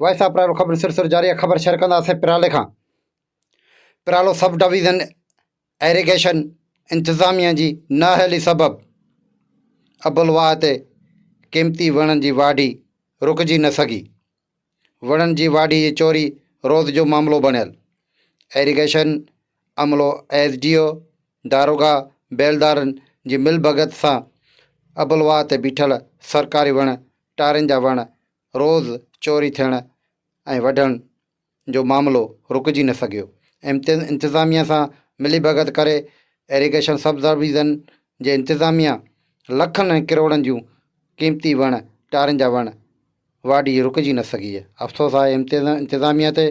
वैसा प्रालो खबर सिलसिलो जारी आहे। ख़बर शेयर कंदासीं पिराले खां। पिरालो सब डिवीज़न एरीगेशन इंतिज़ामिया जी नाअहली सबबि अबुलवाह ते क़ीमती वणनि जी वाढी रुकिजी न सघी। वणनि जी वाढी जी चोरी रोज़ जो मामिलो बणियल। एरीगेशन अमलो एसडीओ दारोगा बेलदारनि जी मिलभगत सां अबुलवाह ते बीठल सरकारी वण टारनि जा वण रोज़ चोरी थियण ऐं वढण जो मामिलो रुकिजी न सघियो। इंतिज़ामिया सां मिलीभगत करे एरीगेशन सब डिवीज़न जे इंतिज़ामिया लखनि ऐं किरोड़नि जूं क़ीमती वण टारनि जा वण वाढी रुकिजी न सघी आहे। अफ़सोस आहे इंतिज़ामिया ते।